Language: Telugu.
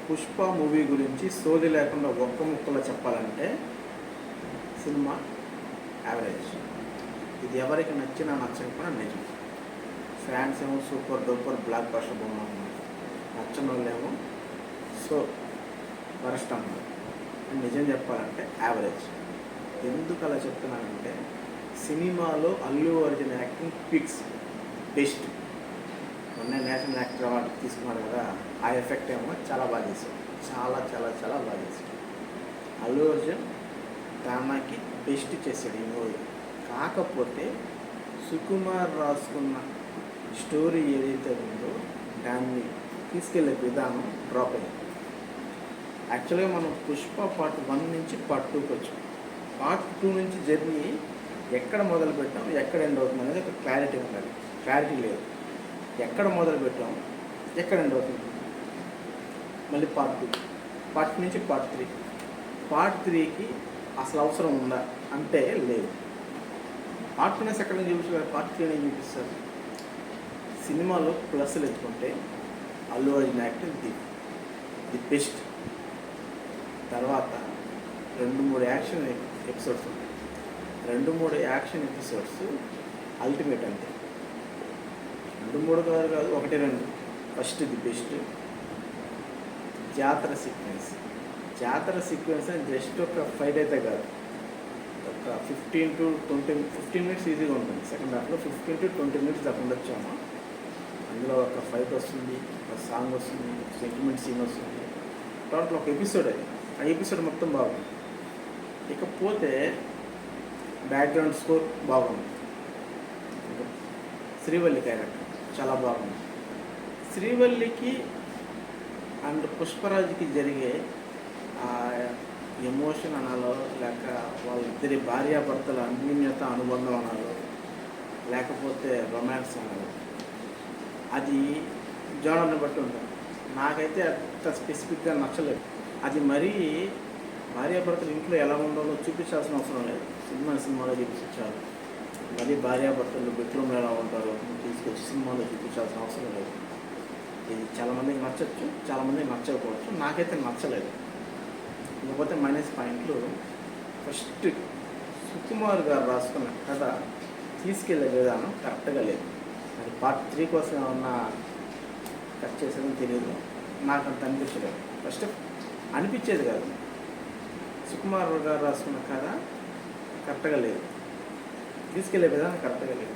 పుష్ప మూవీ గురించి సోది లేకుండా ఒక్క ముక్కలో చెప్పాలంటే సినిమా యావరేజ్. ఇది ఎవరికి నచ్చినా నచ్చకపోయినా నిజం. ఫ్యాన్స్ ఏమో సూపర్ డూపర్ బ్లాక్ బస్టర్ బొమ్మ అన్నారు, నచ్చని వాళ్ళేమో సో వరస్ట్ అన్నారు. నిజం చెప్పాలంటే యావరేజ్. ఎందుకు అలా చెప్తున్నానంటే సినిమాలో Allu Arjun acting peaks best. మొన్న నేషనల్ యాక్టర్ అవార్డు తీసుకున్నాడు కదా, ఆ ఎఫెక్ట్ ఏమో చాలా బాగా చేశాడు. చాలా చాలా చాలా బాగా చేశాడు. అల్లు అర్జున్ తనకి బెస్ట్ చేశాడు ఈ మూవీ. కాకపోతే సుకుమార్ రాసుకున్న స్టోరీ ఏదైతే ఉందో దాన్ని తీసుకెళ్లే విధానం డ్రాప్ అయింది. యాక్చువల్గా మనం పుష్ప పార్ట్ 1 నుంచి పార్ట్ 2కి వచ్చాం. పార్ట్ 2 నుంచి జర్నీ ఎక్కడ మొదలు పెట్టాం, ఎక్కడ ఎండ్ అవుతుంది అనేది ఒక క్లారిటీ ఉండాలి. క్లారిటీ లేదు. ఎక్కడ మొదలు పెట్టాం, ఎక్కడ ఎండ్ అవుతుంది. మళ్ళీ పార్ట్ 2, పార్ట్ 2 నుంచి పార్ట్ 3. పార్ట్ 3కి అసలు అవసరం ఉందా అంటే లేదు. పార్ట్ 2 ఎక్కడ చూపిస్తారు, పార్ట్ 3 చూపిస్తారు. సినిమాలో ప్లస్లు ఎత్తుకుంటే Allu Arjun acting the best. తర్వాత 2-3 యాక్షన్ ఎపిసోడ్స్ ఉంటాయి. 2-3 యాక్షన్ ఎపిసోడ్స్ అల్టిమేట్ అంతే. 2-3 కాదు, 1-2. ఫస్ట్ ది బెస్ట్ జాతర సీక్వెన్స్. జాతర సీక్వెన్స్ అని జస్ట్ ఒక ఫైట్ అయితే కాదు, ఒక 15 to 15 మినిట్స్ ఈజీగా ఉంటుంది. సెకండ్ హాఫ్లో 15 to 20 మినిట్స్ దాకా ఉండొచ్చాము. అందులో ఒక ఫైట్ వస్తుంది, ఒక సాంగ్ వస్తుంది, సెంటిమెంట్ సీన్ వస్తుంది. టోటల్ ఒక ఎపిసోడ్ అది. ఆ ఎపిసోడ్ మొత్తం బాగుంది. ఇకపోతే బ్యాక్గ్రౌండ్ స్కోర్ బాగుంది. శ్రీవల్లి క్యారెక్టర్ చాలా బాగుంది. శ్రీవల్లికి అండ్ పుష్పరాజ్కి జరిగే ఎమోషన్ అనాలో, లేక వాళ్ళిద్దరి భార్యాభర్తల అన్యోన్యత అనుబంధం అనాలో, లేకపోతే రొమాన్స్ అనాలో, అది జోనర్ని బట్టి ఉంటుంది. నాకైతే అంత స్పెసిఫిక్గా నచ్చలేదు. అది మరీ భార్యాభర్తలు ఇంట్లో ఎలా ఉండాలో చూపించాల్సిన అవసరం లేదు. సినిమాలో చూపించాలి. మరీ భార్యాభర్తలు బెడ్రూమ్లో ఎలా ఉంటారో తీసుకొచ్చి సినిమాలో చూపించాల్సిన అవసరం లేదు. ఇది చాలామందికి నచ్చచ్చు, చాలామందికి నచ్చకపోవచ్చు. నాకైతే నచ్చలేదు. ఇకపోతే మైనస్ పాయింట్లు, ఫస్ట్ సుకుమార్ గారు రాసుకున్న కథ తీసుకెళ్లే విధానం కరెక్ట్గా లేదు. మరి పార్ట్ 3 కోసం ఏమన్నా కట్ చేసేదని తెలియదు, నాకు అంత అనిపించలేదు. ఫస్ట్ అనిపించేది కాదు. సుకుమార్ గారు రాసుకున్న కథ కరెక్ట్గా లేదు, తీసుకెళ్లే విధానం కరెక్ట్గా లేదు.